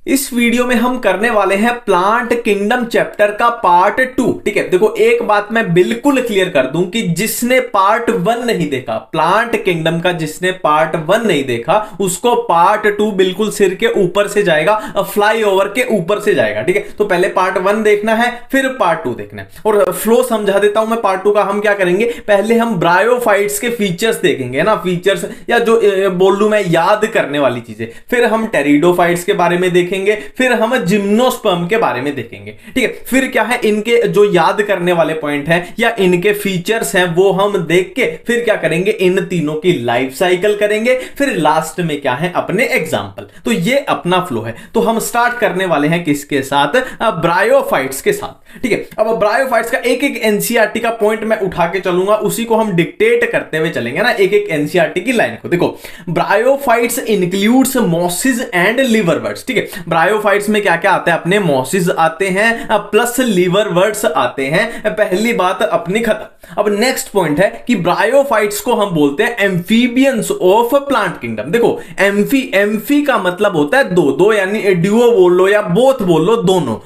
इस वीडियो में हम करने वाले हैं प्लांट किंगडम चैप्टर का पार्ट 2। ठीक है, देखो एक बात मैं बिल्कुल क्लियर कर दूं कि जिसने पार्ट 1 नहीं देखा, प्लांट किंगडम का जिसने पार्ट 1 नहीं देखा, उसको पार्ट 2 बिल्कुल सिर के ऊपर से जाएगा, फ्लाईओवर के ऊपर से जाएगा। ठीक है, तो पहले पार्ट 1 देखना है, फिर पार्ट 2 देखना है। और फ्लो समझा देता हूं मैं पार्ट 2 का। हम क्या करेंगे, पहले हम ब्रायोफाइट्स के फीचर्स देखेंगे ना, फीचर्स या जो बोल लूं मैं याद करने वाली चीजें, फिर हम टेरिडोफाइट्स के बारे में देखेंगे, फिर हम जिम्नोस्पर्म के बारे में देखेंगे। ठीक है, फिर क्या है, इनके जो याद करने वाले पॉइंट हैं या इनके फीचर्स हैं वो हम देख के फिर क्या करेंगे, इन तीनों की लाइफ साइकिल करेंगे, फिर लास्ट में क्या है, अपने एग्जाम्पल। तो ये अपना फ्लो है। तो हम स्टार्ट करने वाले हैं किसके साथ, ब्रायोफाइट्स के साथ। ठीक है, अब ब्रायोफाइट्स का एक एक एनसीईआरटी का पॉइंट मैं उठा के चलूंगा, उसी को हम डिक्टेट करते हुए चलेंगे ना, एक एक एनसीईआरटी की लाइन को। देखो, ब्रायोफाइट्स इंक्लूड्स मॉसिस एंड लिवरवर्ट्स। ठीक है, ब्रायोफाइट्स में क्या क्या आता है, अपने मॉसिस आते हैं प्लस लिवरवर्ट्स आते हैं। पहली बात अपनी खत्म। अब नेक्स्ट पॉइंट है कि ब्रायोफाइट्स को हम बोलते हैं एम्फीबियंस ऑफ प्लांट किंगडम। देखो, एम्फी का मतलब होता है दो, यानी ड्यूओ बोल लो या बोथ बोल लो,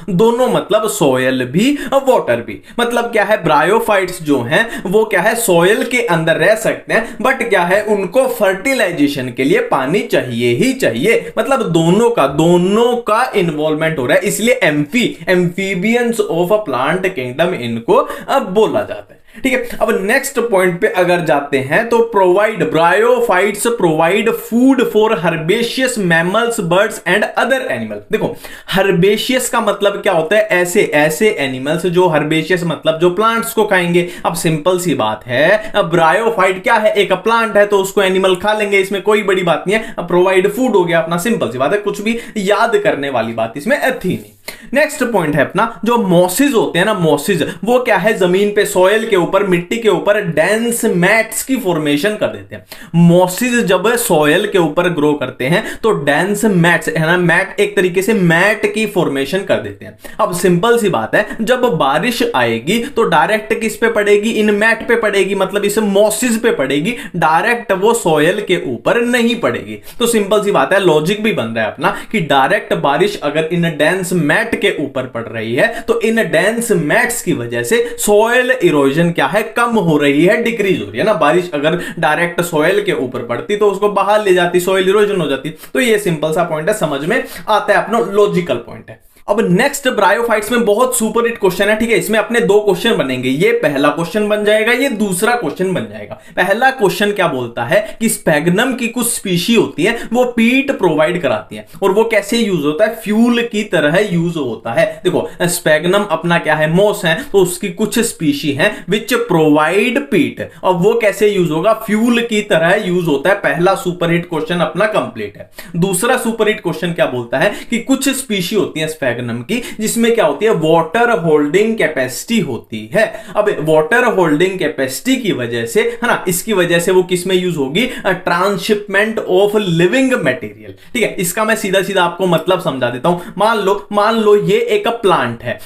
दोनों मतलब सोयल भी और वाटर भी। मतलब क्या है, ब्रायोफाइट्स जो हैं वो क्या है, सोयल के अंदर रह सकते हैं, बट क्या है, उनको फर्टिलाइजेशन के लिए पानी चाहिए ही चाहिए। मतलब दोनों का इन्वॉल्वमेंट हो रहा है, इसलिए amphibians of a plant kingdom इनको अब बोला जाता है। ठीक है, अब नेक्स्ट पॉइंट पे अगर जाते हैं तो bryophytes provide food for herbaceous mammals, birds and other animal. देखो, हर्बेशियस का मतलब क्या होता है, ऐसे एनिमल्स जो हर्बेशियस मतलब जो प्लांट्स को खाएंगे। अब सिंपल सी बात है, अब ब्रायोफाइट क्या है, एक प्लांट है तो उसको एनिमल खा लेंगे, इसमें कोई बड़ी बात नहीं है। अब प्रोवाइड फूड हो गया अपना, सिंपल सी बात है, कुछ भी याद करने वाली बात इसमें थी नहीं। नेक्स्ट पॉइंट है अपना, जो मॉसिस होते हैं ना, मॉसिस वो क्या है, जमीन पे सॉइल के ऊपर, मिट्टी के ऊपर डेंस मैट्स की फॉर्मेशन कर देते हैं। मॉसिस जब सॉइल के ऊपर ग्रो करते हैं तो डेंस मैट्स है ना, मैट एक तरीके से मैट की फॉर्मेशन कर देते हैं। अब सिंपल सी बात है, जब बारिश आएगी तो डायरेक्ट किस पे पड़ेगी, इन मैट पे पड़ेगी, मतलब इस मॉसिस पे पड़ेगी, डायरेक्ट वो सॉइल के ऊपर नहीं पड़ेगी। तो सिंपल सी बात है, लॉजिक भी बन रहा है अपना कि डायरेक्ट बारिश अगर इन डेंस मैट के ऊपर पड़ रही है तो इन डेंस मैट्स की वजह से सॉइल इरोजन क्या है, कम हो रही है, डिक्रीज हो रही है ना। बारिश अगर डायरेक्ट सॉइल के ऊपर पड़ती तो उसको बाहर ले जाती, सॉइल इरोजन हो जाती। तो ये सिंपल सा पॉइंट है, समझ में आता है, अपना लॉजिकल पॉइंट है। अब नेक्स्ट ब्रायोफाइट्स में बहुत सुपर हिट क्वेश्चन है। ठीक है, इसमें अपने दो क्वेश्चन बनेंगे, ये पहला क्वेश्चन बन जाएगा, ये दूसरा क्वेश्चन बन जाएगा। पहला क्वेश्चन क्या बोलता है कि स्पैगनम की कुछ स्पीशी होती है वो पीट प्रोवाइड कराती है, और वो कैसे यूज होता है, फ्यूल की तरह यूज होता है। देखो, स्पैगनम अपना क्या है, मोस है, तो उसकी कुछ स्पीशी है विच प्रोवाइड पीट, और वो कैसे यूज होगा, फ्यूल की तरह यूज होता है। पहला सुपर हिट क्वेश्चन अपना कंप्लीट है। दूसरा सुपर हिट क्वेश्चन क्या बोलता है कि कुछ स्पीशी होती है की, जिसमें क्या होती है, वाटर होल्डिंग कैपेसिटी होती है। अब वाटर होल्डिंग कैपेसिटी की वजह से है ना, इसकी वजह से वो किसमें यूज होगी, ट्रांसशिपमेंट ऑफ लिविंग मटेरियल। ठीक है, इसका मैं सीधा सीधा आपको मतलब समझा देता हूं। मान लो ये एक प्लांट है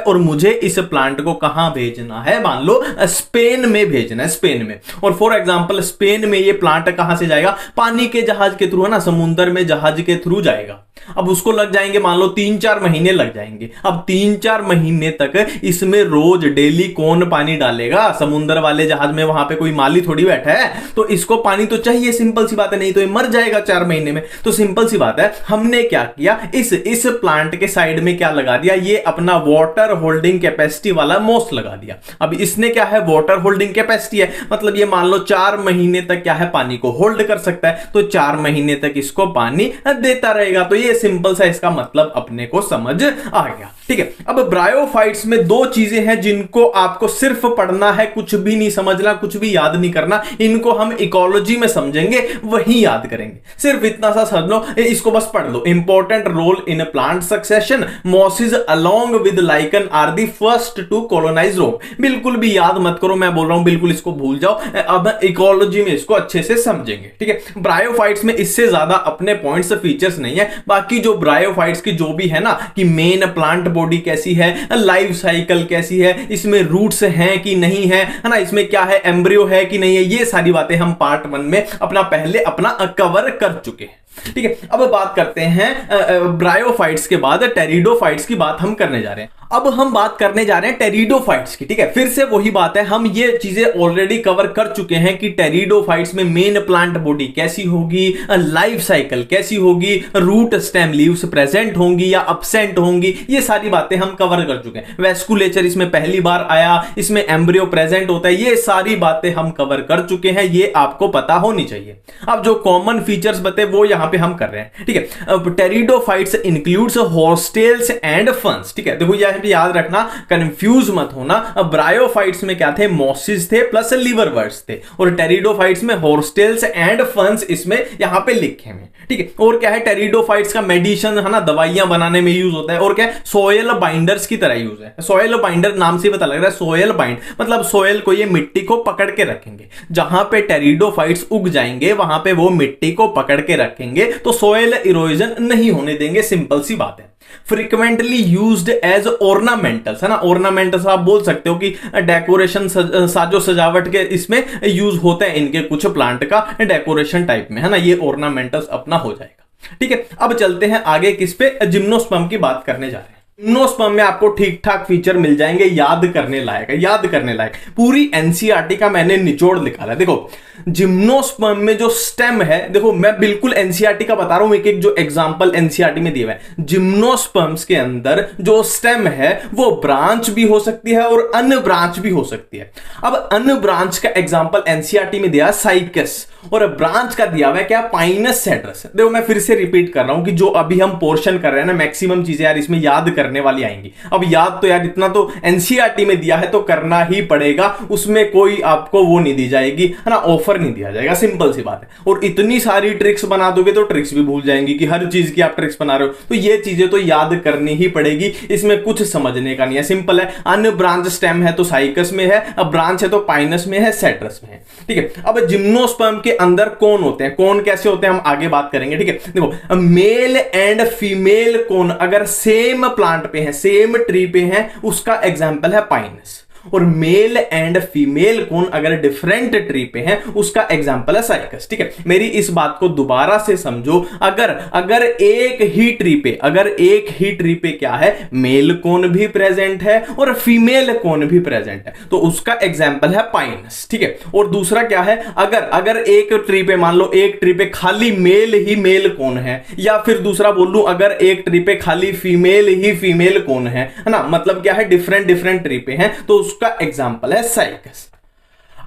और मुझे इस प्लांट को कहां भेजना है, मान लो स्पेन में भेजना है, स्पेन में। और फॉर एग्जांपल स्पेन में ये प्लांट कहां से जाएगा, पानी के जहाज के थ्रू है ना, समुद्र में जहाज के थ्रू जाएगा। अब उसको लग जाएंगे मान लो 3-4 महीने लग जाएंगे। अब 3-4 महीने तक इसमें रोज डेली कौन पानी डालेगा, समुद्र वाले जहाज में वहां पे कोई माली थोड़ी बैठा है, तो इसको पानी तो चाहिए, सिंपल सी बात है, नहीं तो ये मर जाएगा 4 महीने में। तो सिंपल सी बात है, हमने क्या किया, इस प्लांट के साइड में क्या लगा दिया, ये अपना वाटर होल्डिंग कैपेसिटी वाला मोस लगा दिया। अब इसने क्या है, वाटर होल्डिंग कैपेसिटी है, मतलब ये मान लो 4 महीने तक क्या है, पानी को होल्ड कर सकता है, तो 4 महीने तक इसको पानी देता रहेगा। तो ये सिंपल सा इसका मतलब अपने को समझ आ गया। ठीक है, अब ब्रायोफाइट्स में दो चीजें हैं जिनको आपको सिर्फ पढ़ना है, कुछ भी नहीं समझना, कुछ भी याद नहीं करना। इनको हम इकोलॉजी में समझेंगे, वही याद करेंगे। सिर्फ इतना सा समझ लो, इसको बस पढ़ लो। Important role in plant succession, mosses along with lichen are the first to colonise rock. बिल्कुल भी याद मत करो, मैं बोल रहा हूं, बिल्कुल इसको भूल जाओ। अब इकोलॉजी में इसको अच्छे से समझेंगे। ठीक है, ब्रायोफाइट्स में इससे ज्यादा अपने पॉइंट्स फीचर्स नहीं है। बाकी जो ब्रायोफाइट्स की जो भी है ना, कि मेन प्लांट बॉडी कैसी है, लाइफ साइकिल कैसी है, इसमें रूट्स हैं कि नहीं है ना, इसमें क्या है, एम्ब्रियो है कि नहीं है, ये सारी बातें हम पार्ट 1 में पहले कवर कर चुके हैं। ठीक है, अब बात करते हैं ब्रायोफाइट्स के बाद टेरिडोफाइट्स की बात हम करने जा रहे हैं। अब हम बात करने जा रहे हैं टेरिडोफाइट्स की। ठीक है, फिर से वही बात है, हम ये चीजें ऑलरेडी कवर कर चुके हैं कि टेरिडोफाइट्स में मेन प्लांट बॉडी कैसी होगी, लाइफ साइकिल कैसी होगी, रूट स्टेम लीव्स प्रेजेंट होंगी या अब्सेंट होंगी, ये सारी बातें हम कवर कर चुके हैं। वेस्कुलेचर इसमें पहली बार आया, इसमें एम्ब्रियो प्रेजेंट होता है, ये सारी बातें हम कवर कर चुके हैं, ये आपको पता होनी चाहिए। अब जो कॉमन फीचर्स बते वो यहां पे हम कर रहे हैं। ठीक है, अब टेरिडोफाइट्स इंक्लूड्स हॉस्टेल्स एंड फंस। ठीक है, देखो यह याद रखना, कंफ्यूज मत होना। अब ब्रायोफाइट्स में क्या थे, मॉसिस थे प्लस लिवरवर्ट्स थे, और टेरिडोफाइट्स में हॉस्टेल्स एंड फंस इसमें यहां पे लिखे हैं। ठीक है, और क्या है, टेरिडोफाइट्स का मेडिसिन है ना, दवाइयां बनाने में यूज होता है, और क्या है, सोयल बाइंडर्स की तरह यूज है। सोयल बाइंडर नाम से पता लग रहा है, सोयल बाइंड मतलब सोयल को, ये मिट्टी को पकड़ के रखेंगे। जहां पे टेरिडोफाइट्स उग जाएंगे वहां पे वो मिट्टी को पकड़ के रखेंगे, तो सोयल इरोजन नहीं होने देंगे, सिंपल सी बात है। फ्रीक्वेंटली यूज्ड एज ऑर्नामेंटल्स, है ना, ऑर्नामेंटल्स आप बोल सकते हो कि डेकोरेशन, साजो सजावट के इसमें यूज होते हैं इनके, कुछ प्लांट का डेकोरेशन टाइप में, है ना, ये ऑर्नामेंटल्स अपना हो जाएगा। ठीक है, अब चलते हैं आगे, किस पे, जिम्नोस्पर्म की बात करने जा रहे हैं। जिम्नोस्पर्म में आपको ठीक ठाक फीचर मिल जाएंगे, याद करने लायक है, याद करने लायक। पूरी एनसीईआरटी का मैंने निचोड़ निकाला। देखो जिम्नोस्पर्म में जो स्टेम है, देखो मैं बिल्कुल एनसीईआरटी का बता रहा हूं, एक एक जो एग्जांपल एनसीईआरटी में दिया है। जिम्नोस्पर्म्स के अंदर जो स्टेम है वो ब्रांच भी हो सकती है और अन ब्रांच भी हो सकती है। अब अन ब्रांच का एग्जांपल एनसीईआरटी में दिया साइकस, और ब्रांच का दिया हुआ है क्या, पाइनस सैटिरस। देखो मैं फिर से रिपीट कर रहा हूं कि जो अभी हम पोर्शन कर रहे हैं ना, मैक्सिमम चीजें यार इसमें याद करने वाली आएंगी। अब याद तो यार इतना तो एनसीईआरटी में दिया है तो करना ही पड़ेगा, उसमें कोई आपको वो नहीं दी जाएगी, है ना, ऑफर नहीं दिया जाएगा, सिंपल सी बात है। और इतनी सारी ट्रिक्स बना दोगे तो ट्रिक्स भी भूल जाएंगी कि हर चीज की आप ट्रिक्स बना रहे हो, तो ये चीजें तो याद करनी ही पड़ेगी, इसमें कुछ समझने का नहीं है, सिंपल है। अन ब्रांच स्टेम है तो साइकस में है, अब ब्रांच है तो पाइनस में है, सैटिरस में है। ठीक है, अब जिम्नोस्पर्म के अंदर कोन होते हैं, कोन कैसे होते हैं हम आगे बात करेंगे। ठीक है, देखो मेल एंड फीमेल कोन अगर सेम प्लांट पे है, सेम ट्री पे है, उसका एग्जांपल है पाइनस, और मेल एंड फीमेल कोन अगर डिफरेंट ट्री पे हैं उसका एग्जांपल है साइकस। ठीक है, मेरी इस बात को दोबारा से समझो, अगर एक ही ट्री पे क्या है, मेल कोन भी प्रेजेंट है और फीमेल कोन भी प्रेजेंट है, तो उसका एग्जांपल है पाइनस। ठीक है, और दूसरा क्या है, अगर एक ट्री पे, मान लो एक ट्री पे खाली मेल ही मेल कोन है, या फिर दूसरा बोल लूं अगर एक ट्री पे खाली फीमेल ही फीमेल कोन है ना, मतलब क्या है, डिफरेंट ट्री पे है, तो उसका एग्जांपल है साइकस।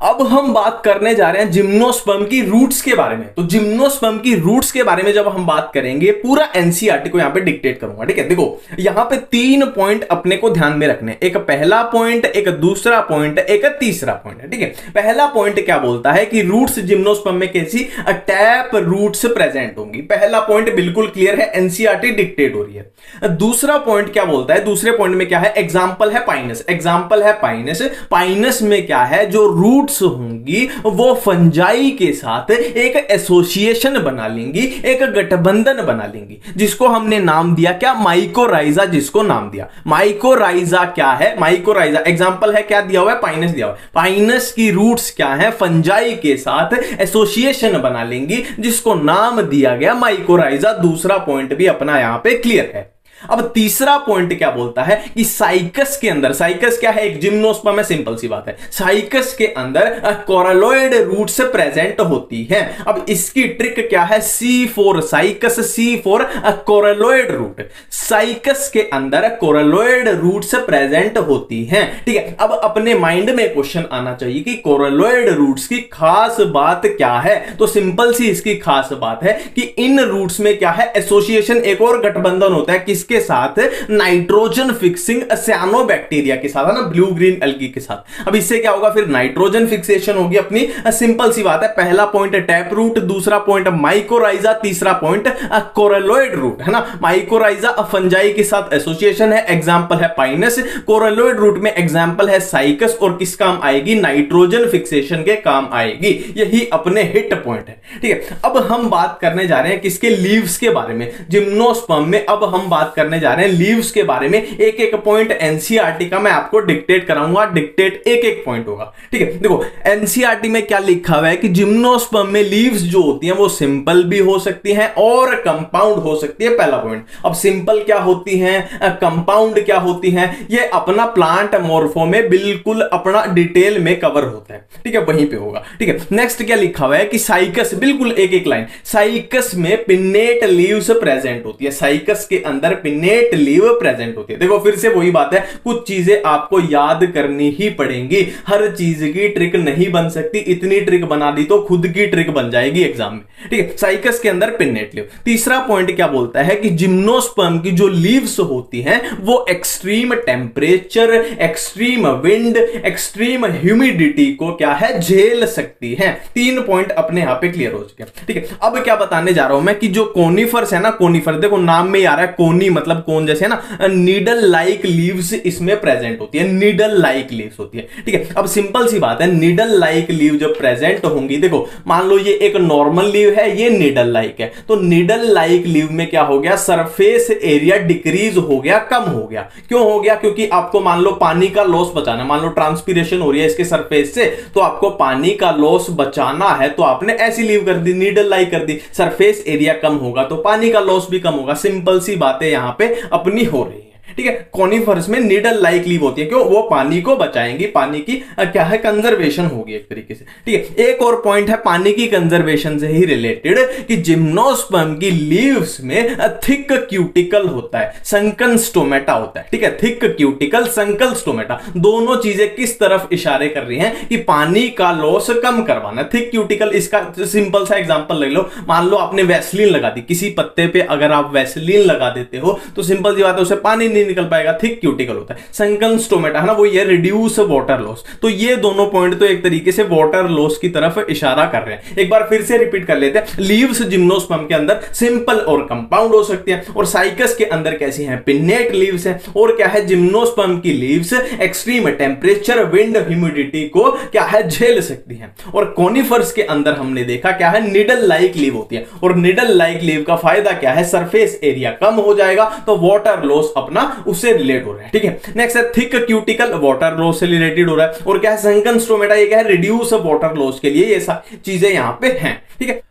अब हम बात करने जा रहे हैं जिम्नोस्पर्म की रूट्स के बारे में। तो जिम्नोस्पर्म की रूट्स के बारे में जब हम बात करेंगे, पूरा एनसीईआरटी को यहां पे डिक्टेट करूंगा। ठीक है, देखो यहां पे 3 पॉइंट अपने को ध्यान में रखने, एक पहला पॉइंट, एक दूसरा पॉइंट, एक तीसरा पॉइंट है। ठीक है, पहला पॉइंट क्या बोलता है कि रूट्स जिम्नोस्पर्म में कैसी, टैप रूट्स प्रेजेंट होंगी। पहला पॉइंट बिल्कुल क्लियर है, एनसीईआरटी डिक्टेट हो रही है। दूसरा पॉइंट क्या बोलता है, दूसरे पॉइंट में क्या है, एग्जांपल है पाइनस, एग्जांपल है पाइनस। पाइनस में क्या है, जो रूट होंगी वो फंजाई के साथ एक एसोसिएशन बना लेंगी, एक गठबंधन बना लेंगी, जिसको हमने नाम दिया क्या, माइकोराइजा, जिसको नाम दिया माइकोराइजा। क्या है माइकोराइजा, एग्जांपल है क्या दिया हुआ है, पाइनस दिया हुआ है। पाइनस की रूट्स क्या है, फंजाई के साथ एसोसिएशन बना लेंगी, जिसको नाम दिया गया माइकोराइजा। दूसरा पॉइंट भी अपना यहां पे क्लियर है। अब तीसरा पॉइंट क्या बोलता है कि साइकस के अंदर, साइकस क्या है, एक जिम्नोस्पर्म है, सिंपल सी बात है। साइकस के अंदर कोरलोइड रूट्स प्रेजेंट होती हैं। अब इसकी ट्रिक क्या है, C4 cycas, C4 कोरलोइड root, cycas के अंदर कोरलोइड रूट्स प्रेजेंट होती हैं। ठीक है, अब अपने माइंड में क्वेश्चन आना चाहिए कि कोरलोइड रूट्स की खास बात क्या है। तो सिंपल सी इसकी खास बात है कि इन रूट्स में क्या है, एसोसिएशन, एक और गठबंधन होता है, किसके साथ, नाइट्रोजन फिक्सिंग साइनोबैक्टीरिया के साथ, है ना, ब्लू ग्रीन एल्गी के साथ। अब इससे क्या होगा, फिर नाइट्रोजन फिक्सेशन होगी अपनी, सिंपल सी बात है। पहला पॉइंट टैप रूट, दूसरा पॉइंट माइकोराइजा, तीसरा पॉइंट कोरलोइड रूट, है ना। माइकोराइजा फंजाई के साथ एसोसिएशन है, एग्जांपल है पाइनस। कोरलोइड रूट में एग्जांपल है साइकस, और किस काम आएगी, नाइट्रोजन फिक्सेशन के काम आएगी। यही अपने हिट पॉइंट है। ठीक है, अब हम बात करने जा रहे हैं किसके, लीव्स के बारे में, जिम्नोस्पर्म में। अब हम बात करने जा रहे हैं लीव्स के बारे में। एक एक पॉइंट एनसीईआरटी का मैं आपको डिक्टेट कराऊंगा, डिक्टेट एक एक पॉइंट होगा, ठीक है। देखो एनसीईआरटी में क्या लिखा हुआ है कि जिम्नोस्पर्म में लीव्स जो होती हैं वो सिंपल भी हो सकती हैं और कंपाउंड हो सकती है, पहला पॉइंट। अब सिंपल क्या होती हैं, कंपाउंड क्या होती हैं, ये अपना प्लांट मॉर्फो में बिल्कुल अपना डिटेल में कवर होता है, ठीक है, वहीं पे होगा, ठीक है। नेक्स्ट क्या लिखा हुआ है कि साइकस, बिल्कुल एक एक लाइन, साइकस में पिन्नेट लीव्स प्रेजेंट होती है, साइकस के अंदर पिन्नेट लीव प्रेजेंट होती है। देखो फिर से वही बात है, कुछ चीजें आपको याद करनी ही पड़ेंगी, हर चीज की ट्रिक नहीं बन सकती, इतनी ट्रिक बना दी तो खुद की ट्रिक बन जाएगी एग्जाम में, ठीक है। साइकस के अंदर पिन्नेट लीव। तीसरा पॉइंट क्या बोलता है कि जिम्नोस्पर्म की जो लीव्स होती हैं वो extreme temperature, extreme wind, extreme humidity को क्या है, झेल सकती है। 3 पॉइंट अपने यहां पे क्लियर हो चुके हैं, ठीक है। अब क्या बताने जा रहा हूं मैं कि जो कोनिफर्स है ना, कोनिफर देखो नाम में ही आ रहा है, कोनी मतलब कोन जैसे है ना, नीडल लाइक लीव्स इसमें प्रेजेंट होती है, नीडल लाइक लीव्स होती है, ठीक है। अब सिंपल सी बात है, नीडल लाइक लीव जब प्रेजेंट होंगी, देखो मान लो ये एक नॉर्मल लीव है, ये नीडल लाइक है, तो नीडल लाइक लीव में क्या हो गया, सरफेस एरिया डिक्रीज हो गया, कम हो गया। क्यों हो गया, क्योंकि आपको मान लो पानी का लॉस बचाना, मान लो ट्रांसपीरेशन हो रही है इसके सरफेस से, तो आपको पानी का लॉस बचाना है, तो आपने ऐसी लीव कर दी, नीडल लाइक कर दी, सरफेस एरिया कम होगा तो पानी का लॉस भी कम होगा। सिंपल सी बातें यहां पे अपनी हो रही है, ठीक है। कॉनिफर्स में नीडल लाइक लीव होती है, क्यों, वो पानी को बचाएंगी, पानी की क्या है, कंजर्वेशन होगी एक तरीके से, ठीक है। एक और पॉइंट है पानी की कंजर्वेशन से ही रिलेटेड कि जिम्नोस्पर्म की लीव्स में थिक क्यूटिकल होता है, संकन स्टोमेटा होता है, ठीक है। थिक क्यूटिकल, संकल स्टोमेटा, दोनों चीजें किस तरफ इशारे कर रही हैं कि पानी का लॉस कम करवाना। थिक क्यूटिकल, इसका सिंपल सा एग्जांपल ले लो, मान लो आपने वैसलीन लगा दी, किसी पत्ते पे अगर आप वैसलीन लगा देते हो तो सिंपल सी बात है उसे पानी नहीं निकल पाएगा, थिक क्यूटिकल होता है। संकन स्टोमेटा है ना, वो ये रिड्यूस वाटर लॉस। तो ये दोनों पॉइंट तो एक तरीके से वाटर लॉस की तरफ इशारा कर रहे हैं। एक बार फिर से रिपीट कर लेते हैं, लीव्स जिम्नोस्पर्म के अंदर सिंपल और कंपाउंड हो सकती है, और साइकस के अंदर कैसी हैं, पिन्नेट लीव्स हैं, और क्या है, जिम्नोस्पर्म की leaves extreme temperature, wind, humidity को क्या है, झेल सकती हैं। और कॉनिफर्स के अंदर हमने देखा क्या है, निडल लाइक लीव होती है, और निडल लाइक लीव का फायदा क्या है, सरफेस एरिया कम हो जाएगा तो वाटर लॉस अपना उससे रिलेट हो रहा है, ठीक है। नेक्स्ट है थिक क्यूटिकल, वाटर लॉस से रिलेटेड हो रहा है, और क्या है, संकन स्टोमेटा, ये क्या है, रिड्यूस वाटर लॉस के लिए ये सारी चीजें यहां पे हैं, ठीक है।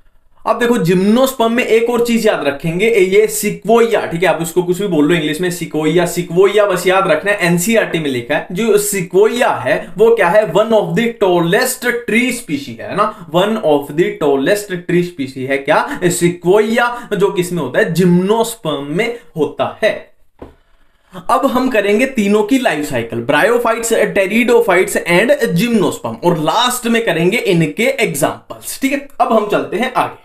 अब देखो जिम्नोस्पर्म में एक और चीज याद रखेंगे, ये सिक्वोइया, ठीक है, आप उसको कुछ भी बोल लो इंग्लिश में, सिक्वोइया, सिक्वोइया बस याद रखना है, एनसीईआरटी में लिखा है। जो सिक्वोइया है वो क्या है, one of the tallest tree species है ना, one of the tallest tree species है क्या, सिक्वोइया, जो किसमें होता है, जिम्नोस्पर्म में होता है। अब हम करेंगे तीनों की life cycle, bryophytes, pteridophytes and gymnosperm, और लास्ट में करेंगे इनके एग्जांपल्स, ठीक है। अब हम चलते हैं आगे।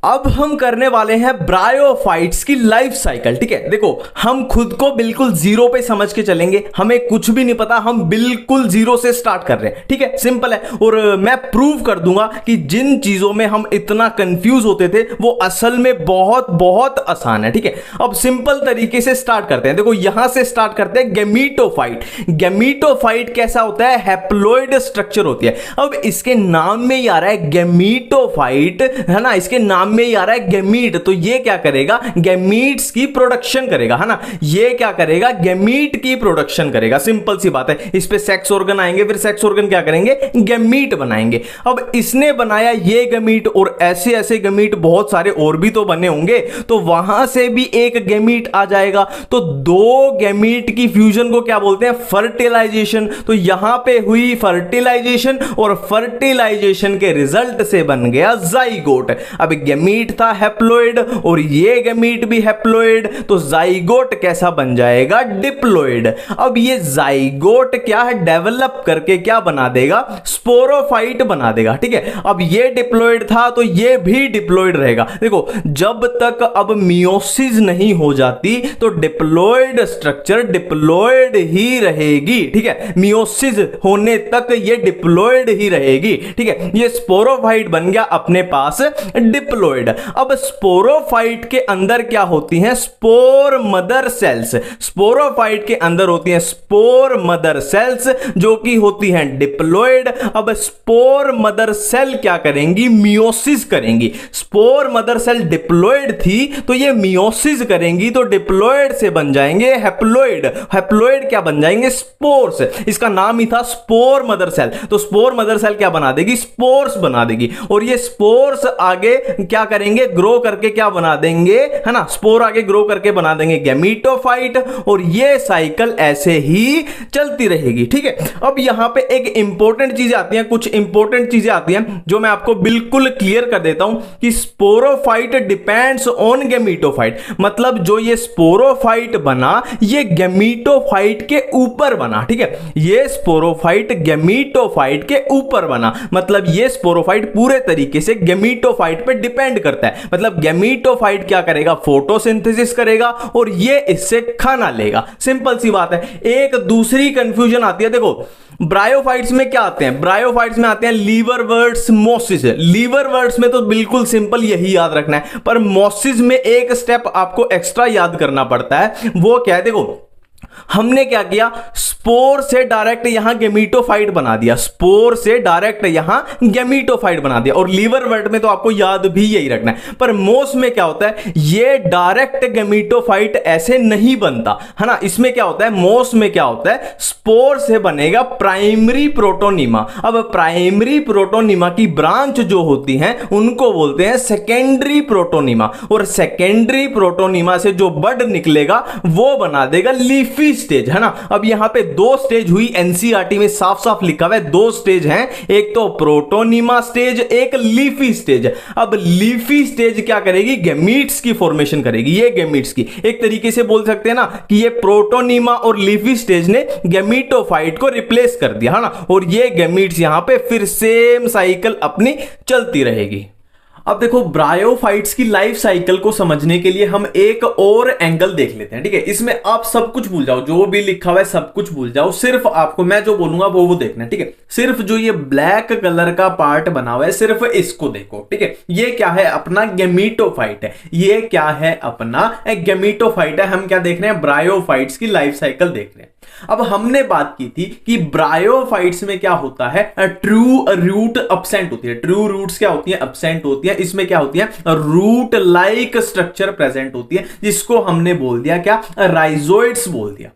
अब हम करने वाले हैं ब्रायोफाइट्स की लाइफ साइकिल, ठीक है। देखो हम खुद को बिल्कुल जीरो पे समझ के चलेंगे, हमें कुछ भी नहीं पता, हम बिल्कुल जीरो से स्टार्ट कर रहे हैं, ठीक है, सिंपल है। और मैं प्रूव कर दूंगा कि जिन चीजों में हम इतना कंफ्यूज होते थे वो असल में बहुत बहुत आसान है, ठीक है। अब सिंपल तरीके से स्टार्ट करते हैं, देखो यहां से स्टार्ट करते हैं, गैमीटोफाइट। गैमीटोफाइट कैसा होता है, हैप्लॉइड स्ट्रक्चर होती है। अब इसके नाम में ही आ रहा है गैमीटोफाइट, है ना, इसके नाम में ही आ रहा है गैमीट, तो ये क्या करेगा, गैमीट्स की प्रोडक्शन करेगा, है ना, ये क्या करेगा, गैमीट की प्रोडक्शन करेगा, सिंपल सी बात है। इस पे सेक्स ऑर्गन आएंगे, फिर सेक्स ऑर्गन क्या करेंगे, गैमीट बनाएंगे। अब इसने बनाया ये गैमीट, और ऐसे ऐसे गैमीट बहुत सारे और भी तो बने होंगे, तो वहां से भी एक गैमीट आ जाएगा, तो दो गैमीट की फ्यूजन को क्या बोलते हैं, फर्टिलाइजेशन। तो यहां पे हुई फर्टिलाइजेशन, और फर्टिलाइजेशन के रिजल्ट से बन गया जाइगोट। अब गैमीट था हैप्लॉइड, और ये गैमीट भी हैप्लॉइड, तो जाइगोट कैसा बन जाएगा, डिप्लॉइड। अब ये जाइगोट क्या है, डेवलप करके क्या बना देगा, स्पोरोफाइट बना देगा, ठीक है। अब ये डिप्लॉइड था तो ये भी डिप्लॉइड रहेगा। देखो जब तक अब मियोसिस नहीं हो जाती तो डिप्लॉइड स्ट्रक्चर डिप्लॉइड ही रहेगी, ठीक है, मियोसिस होने तक ये डिप्लॉइड ही रहेगी, ठीक है। ये स्पोरोफाइट बन गया अपने पास डिप्लॉइड। डिप्लॉयड। अब स्पोरोफाइट के अंदर क्या होती हैं? Spore mother cells. स्पोरोफाइट के अंदर होती हैं स्पोर मदर सेल्स जो कि होती हैं डिप्लॉयड। अब स्पोर मदर सेल क्या करेंगी? मियोसिस करेंगी। स्पोर मदर सेल डिप्लॉयड थी तो ये मियोसिस करेंगी, तो डिप्लॉयड से बन जाएंगे हैप्लॉयड। हैप्लॉयड क्या बन जाएंगे? स्पोर्स। इसका नाम ही था स्पोर मदर सेल। तो स्पोर मदर सेल क्या बना देगी? स्पोर्स बना देगी। और ये स्पोर्स आगे क्या करेंगे? ग्रो करके क्या बना देंगे, है ना, स्पोर आगे ग्रो करके बना देंगे गैमीटोफाइट। और ये साइकिल ऐसे ही चलती रहेगी। ठीक है, अब यहां पे एक इंपॉर्टेंट चीजें आती हैं, कुछ इंपॉर्टेंट चीजें आती हैं जो मैं आपको बिल्कुल क्लियर कर देता हूं कि स्पोरोफाइट डिपेंड्स ऑन गैमीटोफाइट। मतलब जो ये स्पोरोफाइट बना ये गैमीटोफाइट के ऊपर बना। ठीक है, ये स्पोरोफाइट गैमीटोफाइट के ऊपर बना। मतलब ये स्पोरोफाइट पूरे तरीके से गैमीटोफाइट पे डिपेंड करता है। मतलब गैमीटोफाइट क्या करेगा? फोटोसिंथेसिस करेगा और ये इससे खाना लेगा। सिंपल सी बात है। एक दूसरी कंफ्यूजन आती है, देखो ब्रायोफाइट्स में क्या आते हैं? ब्रायोफाइट्स में आते हैं लीवरवर्ट्स, मोसिस। लीवरवर्ट्स में तो बिल्कुल सिंपल यही याद रखना है, पर मोसिस में एक स्टेप आपको एक्स्ट्रा याद करना पड़ता है। वो क्या है? देखो हमने क्या किया, स्पोर से डायरेक्ट यहां गैमीटोफाइट बना दिया। स्पोर से डायरेक्ट यहां गैमीटोफाइट बना दिया। और लीवरवर्ट में तो आपको याद भी यही रखना है। पर मोस में क्या होता है? ये डायरेक्ट गैमीटोफाइट ऐसे नहीं बनता, है ना। इसमें क्या होता है? मोस में क्या होता है? स्पोर से बनेगा प्राइमरी प्रोटोनिमा। अब प्राइमरी प्रोटोनिमा की ब्रांच जो होती हैं उनको बोलते हैं सेकेंडरी प्रोटोनिमा। और सेकेंडरी प्रोटोनिमा से जो बड निकलेगा वो बना देगा लीफी स्टेज, है ना। अब यहां पे दो स्टेज हुई, एनसीईआरटी में साफ साफ लिखा हुआ है दो स्टेज हैं, एक तो प्रोटोनिमा स्टेज, एक लीफी स्टेज। अब लीफी स्टेज क्या करेगी? गैमीट्स की फॉर्मेशन करेगी। ये गैमीट्स की एक तरीके से बोल सकते हैं ना कि ये प्रोटोनिमा और लीफी स्टेज ने गैमीटोफाइट को रिप्लेस कर दिया, है ना। और ये गैमीट्स यहां पे फिर सेम साइकिल अपनी चलती रहेगी। अब देखो ब्रायोफाइट्स की लाइफ साइकिल को समझने के लिए हम एक और एंगल देख लेते हैं। ठीक है, इसमें आप सब कुछ भूल जाओ, जो भी लिखा हुआ है सब कुछ भूल जाओ, सिर्फ आपको मैं जो बोलूंगा वो देखना है। ठीक है, सिर्फ जो ये ब्लैक कलर का पार्ट बना हुआ है सिर्फ इसको देखो। ठीक है, ये क्या है? अपना गैमीटोफाइट है। ये क्या है? अपना गैमीटोफाइट है। हम क्या देख रहे हैं? ब्रायोफाइट्स की लाइफ साइकिल देख रहे हैं। अब हमने बात की थी कि ब्रायोफाइट्स में क्या होता है? ट्रू रूट अब्सेंट होती है। ट्रू रूट्स क्या होती है? अब्सेंट होती है। इसमें क्या होती है? रूट लाइक स्ट्रक्चर प्रेजेंट होती है, जिसको हमने बोल दिया क्या? राइजोइड्स बोल दिया।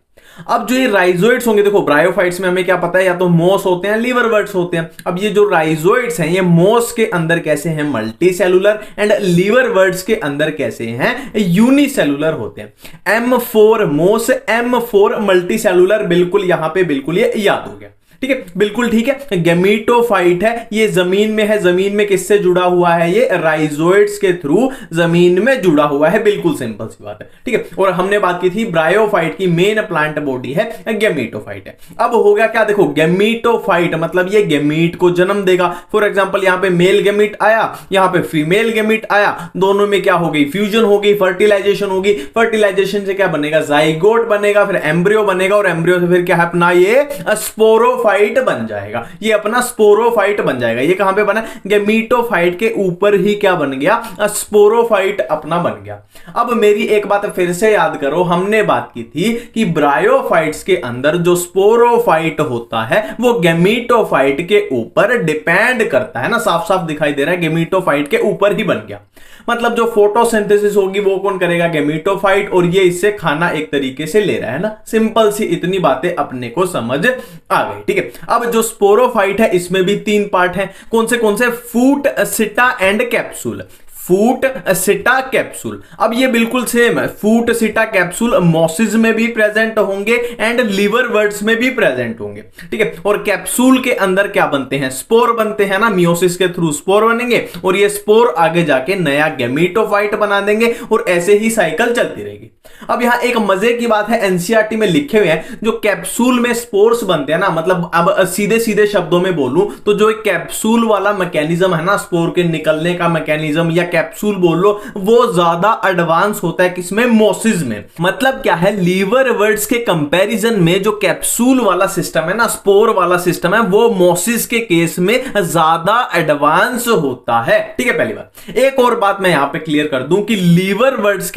अब जो ये राइजोइड्स होंगे, देखो ब्रायोफाइट्स में हमें क्या पता है? या तो मोस होते हैं, लीवरवर्ट्स होते हैं। अब ये जो राइजोइड्स हैं ये मोस के अंदर कैसे हैं? Multi cellular. एंड लीवरवर्ट्स के अंदर कैसे हैं? यूनिसेलुलर होते हैं। M4 मोस, M4 मल्टी सेलुलर। बिल्कुल यहां पे बिल्कुल ये याद हो गया। ठीक है, बिल्कुल ठीक है। गैमीटोफाइट है, ये जमीन में है। जमीन में किससे जुड़ा हुआ है? ये राइजोइड्स के थ्रू जमीन में जुड़ा हुआ है। बिल्कुल सिंपल सी बात है। ठीक है, और हमने बात की थी ब्रायोफाइट की मेन प्लांट बॉडी है गैमीटोफाइट है। अब होगा क्या? देखो गैमीटोफाइट मतलब ये गैमीट को जन्म देगा। फॉर एग्जांपल यहां पे मेल गैमीट आया, यहां पे फीमेल गैमीट आया, दोनों में क्या हो गई? फ्यूजन हो गई, फर्टिलाइजेशन होगी। फर्टिलाइजेशन से क्या बनेगा? जाइगोट बनेगा, फिर एम्ब्रियो बनेगा, और एम्ब्रियो से फिर क्या अपना ये स्पोरोफाइट बन जाएगा। ये अपना स्पोरोफाइट बन जाएगा। ये कहां पे बना? गैमीटोफाइट के ऊपर ही क्या बन गया? स्पोरोफाइट अपना बन गया। अब मेरी एक बात फिर से याद करो, हमने बात की थी कि ब्रायोफाइट्स के अंदर जो स्पोरोफाइट होता है वो गैमीटोफाइट के ऊपर डिपेंड करता है ना। साफ साफ दिखाई दे रहा है गैमीटोफाइट के ऊपर ही बन गया। मतलब जो फोटोसिंथेसिस होगी वो कौन करेगा? गैमीटोफाइट। और ये इससे खाना एक तरीके से ले रहा है ना। सिंपल सी इतनी बातें अपने को समझ आ गई। ठीक है, अब जो स्पोरोफाइट है इसमें भी तीन पार्ट हैं। कौन से? Foot, seta and capsule. Foot, seta, capsule. अब ये बिल्कुल सेम है। फूट, सिटा, कैप्सूल मोसिस में भी प्रेजेंट होंगे एंड लीवरवर्ट्स में भी प्रेजेंट होंगे। ठीक है, और कैप्सूल के अंदर क्या बनते हैं? स्पोर बनते हैं ना। मियोसिस के थ्रू स्पोर बनेंगे और ये स्पोर आगे जाके नया गैमीटोफाइट बना देंगे और ऐसे ही साइकिल चलती रहेगी। अब यहां एक मजे की बात है, एनसीईआरटी में लिखे हुए हैं जो कैप्सूल में स्पोर्स बनते हैं ना, मतलब अब सीधे सीधे शब्दों में बोलूं तो जो एक कैप्सूल वाला मैकेनिज्म है ना, स्पोर के निकलने का मैकेनिज्म या कैप्सूल बोल लो, वो ज्यादा एडवांस होता है किसमें, मोसिस में। मतलब क्या है, लीवर वर्ड्स के कंपैरिजन में जो कैप्सूल वाला सिस्टम है ना, स्पोर वाला सिस्टम है, वो मोसिस के केस में ज्यादा एडवांस होता है। ठीक है, पहली बात। एक और बात मैं यहां पे क्लियर कर दूं कि लीवर वर्ड्स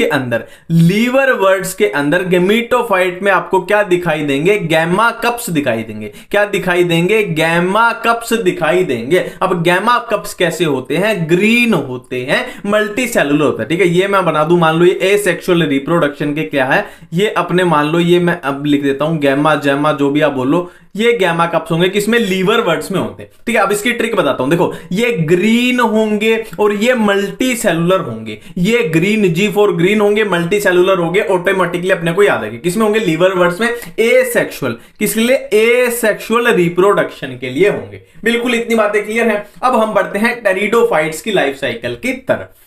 के अंदर गेमीटोफाइट में आपको क्या दिखाई देंगे, गैमा कप्स दिखाई देंगे। क्या दिखाई देंगे, गैमा कप्स दिखाई देंगे। अब गैमा कप्स कैसे होते हैं, ग्रीन होते हैं, मल्टी सेलुलर होता है। ठीक है, ये मैं बना दूं, मान लो ये एसेक्सुअल रिप्रोडक्शन के क्या है, ये अपने मान लो, ये मैं अब लिख देता हूं, गैमा जैमा जो भी आप बोलो, ये गैमा कप्स होंगे किसमें, लीवर वर्ड्स में होते हैं। ठीक है, अब इसकी ट्रिक बताता हूं, देखो ये ग्रीन होंगे और ये मल्टी सेलुलर होंगे। ये ग्रीन, जी फॉर ग्रीन होंगे, मल्टी सेलुलर होंगे, ऑटोमेटिकली अपने को याद है किसमें होंगे, लीवर वर्ड्स में। एसेक्सुअल किसके लिए, एसेक्सुअल रिप्रोडक्शन के लिए होंगे। बिल्कुल इतनी बातें क्लियर हैं। अब हम बढ़ते हैं टेरिडोफाइट्स की लाइफ साइकिल की तरफ।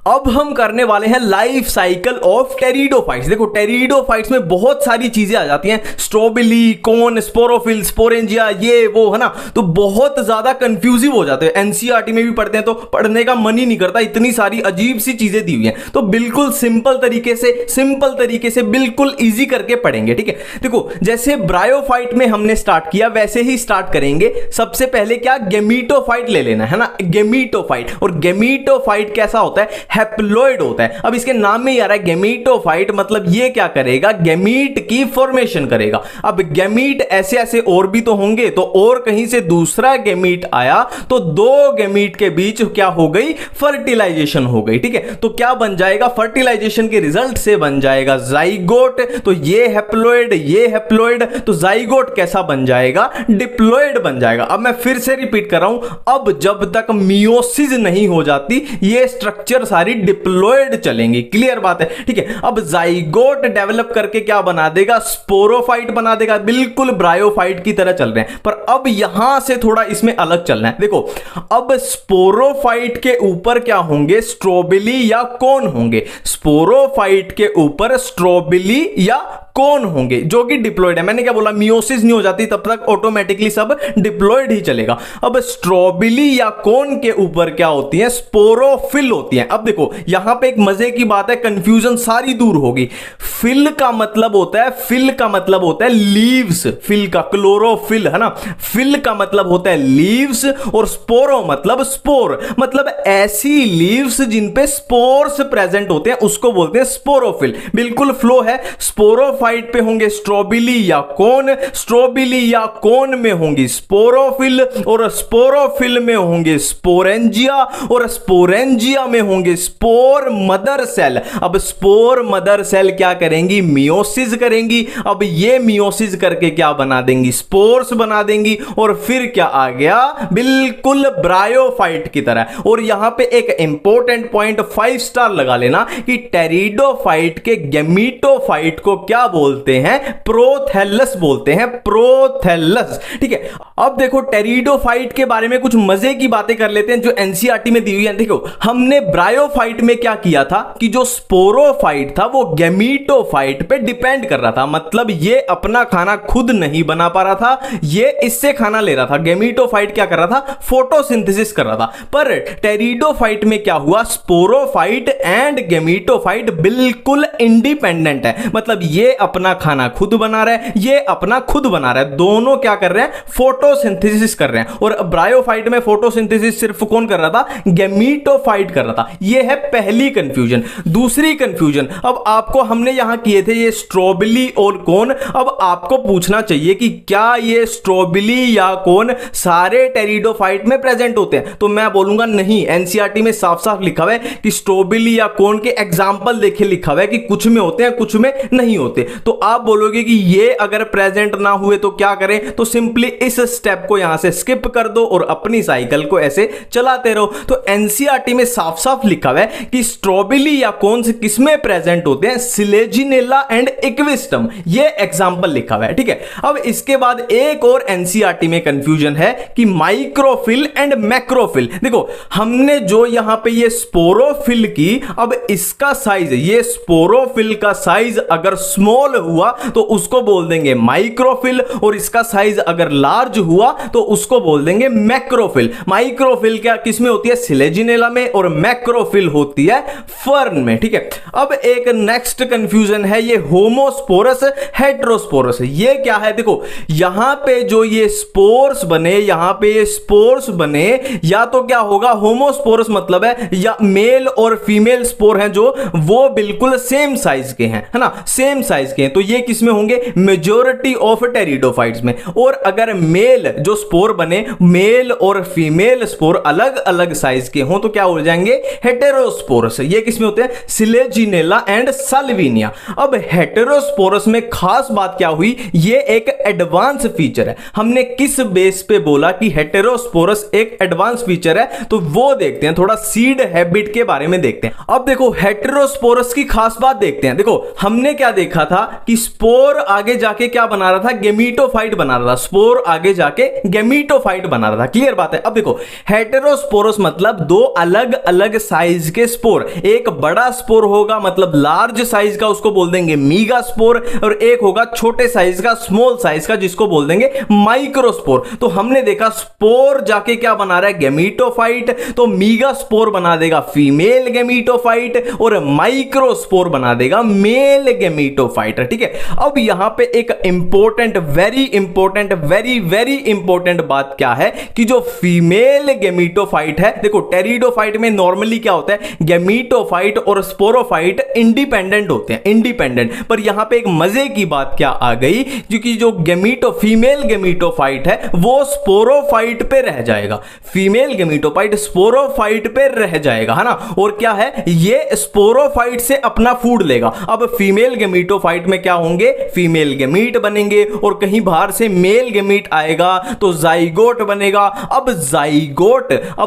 अब हम करने वाले हैं लाइफ साइकिल ऑफ टेरिडोफाइट्स। देखो टेरिडोफाइट्स में बहुत सारी चीजें आ जाती हैं, स्ट्रोबिली, कोन, स्पोरोफिल, स्पोरेंजिया, ये वो, है ना, तो बहुत ज्यादा कंफ्यूजिव हो जाते हैं। एनसीईआरटी में भी पढ़ते हैं तो पढ़ने का मन ही नहीं करता, इतनी सारी अजीब सी चीजें दी हुई हैं। तो बिल्कुल सिंपल तरीके से बिल्कुल इजी करके पढ़ेंगे। ठीक है, देखो जैसे ब्रायोफाइट में हमने स्टार्ट किया वैसे ही स्टार्ट करेंगे। सबसे पहले क्या, गेमीटोफाइट ले लेना है ना, गेमीटोफाइट। और गेमीटोफाइट कैसा होता है, हैप्लॉइड होता है। अब इसके नाम में ही आ रहा है गेमीटोफाइट, मतलब ये क्या करेगा, गैमीट की फॉर्मेशन करेगा। अब गैमीट ऐसे ऐसे और भी तो होंगे, तो और कहीं से दूसरा गैमीट आया तो दो गैमीट के बीच क्या हो गई, फर्टिलाइजेशन हो गई। ठीक है, तो क्या बन जाएगा, फर्टिलाइजेशन के रिजल्ट से बन जाएगा जाइगोट। तो ये हैप्लॉइड, तो जाइगोट कैसा बन जाएगा, डिप्लॉइड बन जाएगा। अब मैं फिर से रिपीट कर रहा हूं, अब जब तक मियोसिस नहीं हो जाती ये स्ट्रक्चर सारी डिप्लॉइड चलेंगी। क्लियर बात है। ठीक है, अब जाइगोट डेवलप करके क्या बना देगा, स्पोरोफाइट बना देगा। बिल्कुल ब्रायोफाइट की तरह चल रहे हैं, पर अब यहां से थोड़ा इसमें अलग चलना है। देखो अब स्पोरोफाइट के ऊपर क्या होंगे, स्ट्रोबिली या कोन होंगे। स्पोरोफाइट के ऊपर स्ट्रोबिली या कोन होंगे जो कि डिप्लॉइड है। मैंने क्या बोला, मियोसिस नहीं हो जाती तब तक ऑटोमेटिकली सब डिप्लॉइड ही चलेगा। अब स्ट्रोबिली या कोन के ऊपर क्या होती है, स्पोरोफिल होती है। अब देखो यहां पे एक मजे की बात है, कंफ्यूजन सारी दूर होगी। फिल का मतलब होता है लीव्स, फिल का क्लोरोफिल है ना, फिल का मतलब होता है लीव्स, और स्पोरो मतलब स्पोर, मतलब ऐसी लीव्स जिन पे स्पोर्स प्रेजेंट होते हैं उसको बोलते हैं स्पोरोफिल। बिल्कुल फ्लो है। स्पोरोफाइट पे होंगे स्ट्रोबिली या कोन, स्ट्रोबिली या कोन में होंगी स्पोरोफिल, और स्पोरोफिल में होंगे स्पोरेंजिया, और स्पोरेंजिया में होंगे स्पोर मदर सेल। अब स्पोर मदर सेल क्या करेंगी, मियोसिस करेंगी। अब ये मियोसिस करके क्या बना देंगी, स्पोर्स बना देंगी, और फिर क्या आ गया, बिल्कुल ब्रायोफाइट की तरह। और यहां पे एक इंपॉर्टेंट पॉइंट 5 स्टार लगा लेना कि टेरिडोफाइट के गेमीटोफाइट को क्या बोलते हैं, प्रोथैलस बोलते हैं, प्रोथैलस। ठीक है, अब देखो टेरिडोफाइट के बारे में कुछ मजे की बातें कर लेते हैं जो एनसीईआरटी में दी हुई है। देखो हमने ब्रायोफाइट में क्या किया था कि जो स्पोरोफाइट था वो गेमीटोफाइट पे डिपेंड कर रहा था, मतलब ये अपना खाना खुद नहीं बना पा रहा था, ये इससे खाना ले रहा था। गेमीटोफाइट क्या कर रहा था, फोटोसिंथेसिस कर रहा था। पर टेरिडोफाइट में क्या हुआ, स्पोरोफाइट एंड गेमीटोफाइट बिल्कुल इंडिपेंडेंट है, मतलब ये अपना खाना खुद बना रहा है, ये अपना खुद बना रहा है, दोनों क्या कर रहे हैं, फोटोसिंथेसिस कर रहे हैं। और ब्रायोफाइट में फोटोसिंथेसिस सिर्फ कौन कर रहा था, गेमीटोफाइट कर रहा था। ये है पहली कंफ्यूजन। दूसरी कंफ्यूजन, अब आपको हमने यहां किए थे ये स्ट्रोबिली और कोन, अब आपको पूछना चाहिए कि क्या ये स्ट्रोबिली या कोन सारे टेरिडोफाइट में प्रेजेंट होते हैं, तो मैं बोलूंगा नहीं। एनसीईआरटी में साफ साफ लिखा हुआ है कि स्ट्रोबिली या कोन के एग्जाम्पल देखे लिखा हुआ है कि कुछ में होते हैं कुछ में नहीं होते। तो आप बोलोगे कि ये अगर प्रेजेंट ना हुए तो क्या करें, तो सिंपली इस स्टेप को यहां से स्किप कर दो और अपनी साइकिल को ऐसे चलाते रहो। तो एनसीईआरटी में साफ साफ लिखा हुआ है कि स्ट्रॉबेरी या कॉर्न्स किसमें प्रेजेंट होते हैं, सिलेजिनेला एंड इक्विस्टम, ये एग्जांपल लिखा हुआ है, ठीक है। अब इसके बाद एक और एनसीईआरटी में कंफ्यूजन है कि माइक्रोफिल एंड मैक्रोफिल। देखो हमने जो यहां पे ये स्पोरोफिल की, अब इसका साइज, ये स्पोरोफिल का साइज अगर स्मॉल हुआ तो उसको बोल देंगे माइक्रोफिल, और इसका साइज अगर लार्ज हुआ तो उसको बोल देंगे मैक्रोफिल। माइक्रोफिल क्या किसमें होती है, सिलेजिनेला में, और मैक्रोफिल होती है फर्न में, ठीक है। अब एक नेक्स्ट कंफ्यूजन है ये होमोस्पोरस हेटेरोस्पोरस। ये क्या है, देखो यहां पे जो ये स्पोर्स बने, यहां पे ये स्पोर्स बने, या तो क्या होगा, होमोस्पोरस मतलब है या मेल और फीमेल स्पोर हैं जो वो बिल्कुल सेम साइज के हैं, है ना, सेम साइज के हैं, तो ये किसमें होंगे, मेजॉरिटी ऑफ टेरिडोफाइट्स में। और अगर मेल जो स्पोर बने, मेल और फीमेल स्पोर अलग अलग साइज के हों तो क्या हो जाएंगे, हेटेरोस्पोरस। ये किसमें होते हैं, सिलेजिनेला एंड साल्विनिया। अब हेटेरोस्पोरस में खास बात क्या हुई, ये एक एडवांस फीचर है। हमने किस बेस पे बोला कि हेटेरोस्पोरस एक एडवांस फीचर है, तो वो देखते हैं, थोड़ा सीड हैबिट के बारे में देखते हैं। अब देखो हेटेरोस्पोरस की खास बात देखते हैं। देखो हमने क्या देखा था कि स्पोर आगे जाके क्या बना रहा था, गेमीटोफाइट बना रहा था, स्पोर आगे जाके गेमीटोफाइट बना रहा था, क्लियर बात है। अब देखो हेटेरोस्पोरस मतलब दो अलग अलग साइज के स्पोर, एक बड़ा स्पोर होगा मतलब लार्ज साइज का, उसको बोल देंगे मीगा स्पोर, और एक होगा छोटे साइज का, स्मॉल साइज का, जिसको बोल देंगे माइक्रोस्पोर। तो हमने देखा स्पोर जाके क्या बना रहा है, गेमीटोफाइट, तो मीगा स्पोर बना देगा फीमेल गेमीटोफाइट और माइक्रोस्पोर बना देगा मेल गेमीटोफाइट, ठीक है। अब यहां पे एक important, very important, very very important बात क्या है कि जो फीमेल गेमीटोफाइट है, देखो टेरिडोफाइट में नॉर्मली क्या होता है, गेमीटोफाइट और स्पोरोफाइट इंडिपेंडेंट होते हैं, इंडिपेंडेंट। पर यहां पे एक मजे की बात क्या आ गई, क्योंकि जो फीमेल गेमीटोफाइट है वो स्पोरोफाइट पे रह जाएगा, फीमेल गेमीटोफाइट स्पोरोफाइट पे रह जाएगा, है ना। और क्या है, ये स्पोरोफाइट से अपना फूड लेगा। अब फीमेल गेमीटोफाइट में क्या होंगे, फीमेल गेमीट बनेंगे, और कहीं बाहर से मेल गेमीट आएगा तो जाइगोट बनेगा। अब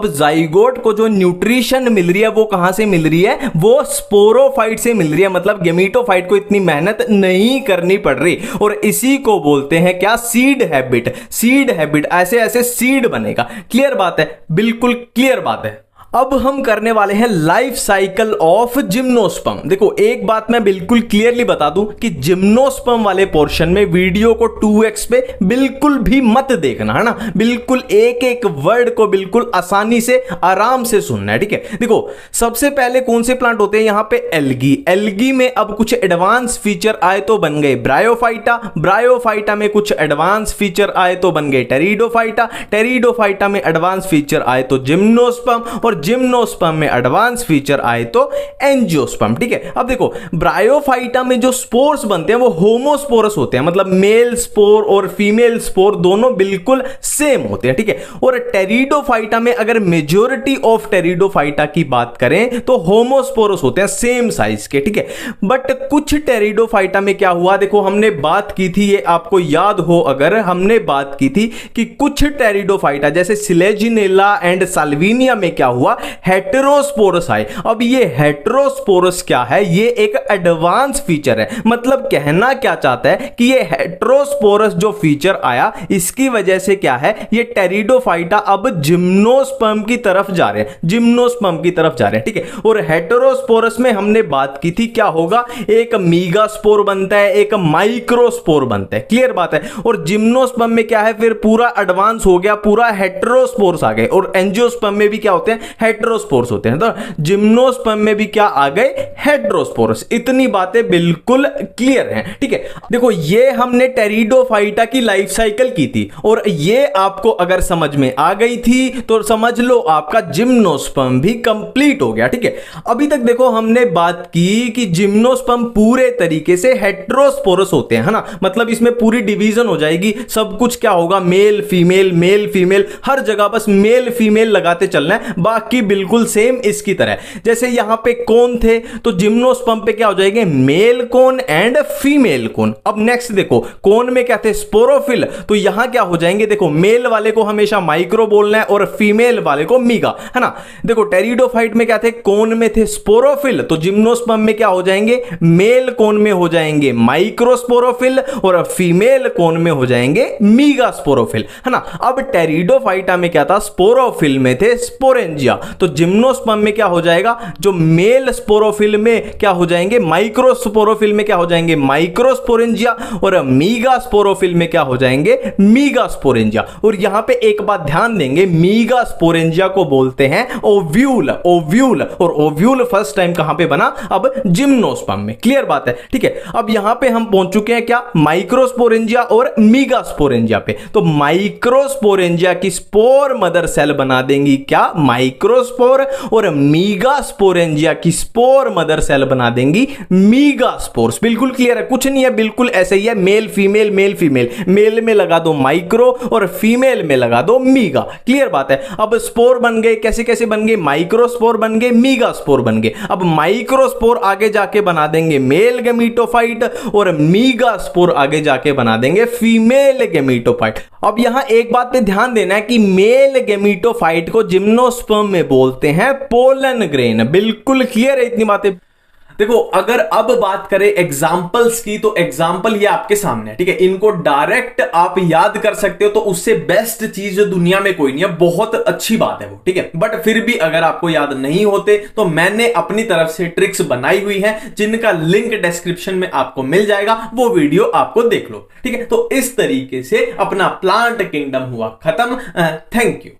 जाइगोट को जो न्यूट्रिशन मिल रही है वो कहां से मिल रही है, वो स्पोरोफाइट से मिल रही है, मतलब गेमीटोफाइट को इतनी मेहनत नहीं करनी पड़ रही। और इसी को बोलते हैं क्या, सीड हैबिट। सीड हैबिट, ऐसे ऐसे सीड बनेगा, क्लियर बात है, बिल्कुल क्लियर बात है। अब हम करने वाले हैं लाइफ साइकिल ऑफ जिम्नोस्पर्म। देखो एक बात मैं बिल्कुल क्लियरली बता दूं कि जिम्नोस्पर्म वाले पोर्शन में वीडियो को 2x पे बिल्कुल भी मत देखना, है ना, बिल्कुल एक एक वर्ड को बिल्कुल आसानी से आराम से सुनना है, ठीक है। देखो सबसे पहले कौन से प्लांट होते हैं यहाँ पे, एल्गी। एल्गी में अब कुछ एडवांस फीचर आए तो बन गए ब्रायोफाइटा, ब्रायोफाइटा में कुछ एडवांस फीचर आए तो बन गए टेरिडोफाइटा, टेरिडोफाइटा में एडवांस फीचर आए तो जिम्नोस्पर्म, और जिम्नोस्पर्म में एडवांस फीचर आए तो एंजियोस्पर्म, ठीक है। अब देखो ब्रायोफाइटा में जो स्पोर्स बनते हैं वो होमोस्पोरस होते हैं, मतलब मेल स्पोर और फीमेल स्पोर दोनों बिल्कुल सेम होते हैं, ठीक है। और टेरिडोफाइटा में अगर मेजॉरिटी ऑफ टेरिडोफाइटा की बात करें तो होमोस्पोरस होते हैं, सेम साइज के, ठीक है। बट कुछ टेरिडोफाइटा में क्या हुआ, देखो हमने बात की थी, ये आपको याद हो अगर, हमने बात की थी कि कुछ टेरिडोफाइटा जैसे सिलेजिनेला एंड साल्विनिया में क्या हुआ, हेटेरोस्पोरस आए। अब ये हेटेरोस्पोरस क्या है, ये एक एडवांस फीचर है, मतलब कहना क्या चाहता है कि ये हेटेरोस्पोरस जो फीचर आया इसकी वजह से क्या है, ये टेरिडोफाइटा अब जिम्नोस्पर्म की तरफ जा रहे हैं, जिम्नोस्पर्म की तरफ जा रहे हैं, ठीक है। और हेटेरोस्पोरस में हमने बात की थी क्या होगा, एक मीगास्पोर बनता है, एक माइक्रोस्पोर बनता है, क्लियर बात है। और जिम्नोस्पर्म में क्या है, फिर पूरा एडवांस हो गया, पूरा हेटेरोस्पोर्स आ गए। और एंजियोस्पर्म में भी क्या होते हैं, हेटेरोस्पोर्स होते हैं। तो जिम्नोस्पर्म में भी क्या आ गए, हेटेरोस्पोरस। इतनी बातें बिल्कुल क्लियर हैं, ठीक है। देखो ये हमने टेरिडोफाइटा की लाइफ साइकिल की थी, और ये आपको अगर समझ में आ गई थी तो समझ लो आपका जिम्नोस्पर्म भी कंप्लीट हो गया, ठीक है। अभी तक देखो हमने बात की कि जिम्नोस्पर्म पूरे तरीके से हेटेरोस्पोरस होते हैं, है ना, मतलब इसमें पूरी डिवीजन हो जाएगी, सब कुछ क्या होगा, मेल फीमेल, हर जगह बस मेल फीमेल लगाते चलना है, बाकी आपकी बिल्कुल सेम इसकी तरह। जैसे यहां पे कोन थे तो जिम्नोस्पर्म पे क्या हो जाएंगे, male cone and female cone. अब नेक्स्ट देखो, कोन में क्या थे, स्पोरोफिल, तो यहां क्या हो जाएंगे, देखो मेल वाले को हमेशा माइक्रो बोलना है और फीमेल वाले को मीगा, है ना। देखो टेरिडोफाइट में क्या थे, कोन में थे स्पोरोफिल, तो जिम्नोस्पर्म में क्या हो जाएंगे, मेल कोन में हो जाएंगे माइक्रोस्पोरोफिल और फीमेल कोन में हो जाएंगे मीगास्पोरोफिल, है ना। अब टेरिडोफाइटा में क्या था, स्पोरोफिल में थे स्पोरेंजिया, तो जिम्नोस्पर्म में क्या हो जाएगा, जो मेल स्पोरोफिल में क्या हो जाएंगे, माइक्रोस्पोरोफिल में क्या हो जाएंगे, माइक्रोस्पोरेंजिया, और मीगास्पोरोफिल में क्या हो जाएंगे, मीगास्पोरेंजिया। और यहां पे एक बात ध्यान देंगे, मीगास्पोरेंजिया को बोलते हैं ओव्यूल, ओव्यूल, और ओव्यूल फर्स्ट टाइम कहां पे बना, अब जिम्नोस्पर्म में। क्लियर बात है, ठीक है। अब यहां पे हम पहुंच चुके हैं क्या, माइक्रोस्पोरेंजिया और मीगास्पोरेंजिया पे। तो माइक्रोस्पोरेंजिया की स्पोर मदर सेल बना देंगी क्या, माइक्रोस्पोर, और मीगास्पोरेंजिया की स्पोर मदर सेल बना देंगी मीगास्पोर्स। बिल्कुल क्लियर है, कुछ नहीं है, बिल्कुल ऐसे ही है, male female, male female, male में लगा दो माइक्रो और फीमेल में लगा दो मीगा। क्लियर बात है। अब स्पोर बन गए, कैसे कैसे बन गए, माइक्रोस्पोर बन गए, मीगास्पोर बन गए। अब माइक्रोस्पोर आगे जाके बना देंगे मेल गेमीटोफाइट और मीगास्पोर आगे जाके बना देंगे फीमेल गेमीटोफाइट। अब यहां एक बात पे ध्यान देना है कि मेल गेमीटोफाइट को जिम्नोस्पर्म में बोलते हैं पोलन ग्रेन। बिल्कुल क्लियर है इतनी बातें। देखो अगर अब बात करें एग्जाम्पल्स की, तो एग्जाम्पल ये आपके सामने है, ठीक है। इनको डायरेक्ट आप याद कर सकते हो, तो उससे बेस्ट चीज जो दुनिया में कोई नहीं है, बहुत अच्छी बात है वो, ठीक है। बट फिर भी अगर आपको याद नहीं होते तो मैंने अपनी तरफ से ट्रिक्स बनाई हुई है, जिनका लिंक डिस्क्रिप्शन में आपको मिल जाएगा, वो वीडियो आपको देख लो, ठीक है। तो इस तरीके से अपना प्लांट किंगडम हुआ खत्म। Thank you.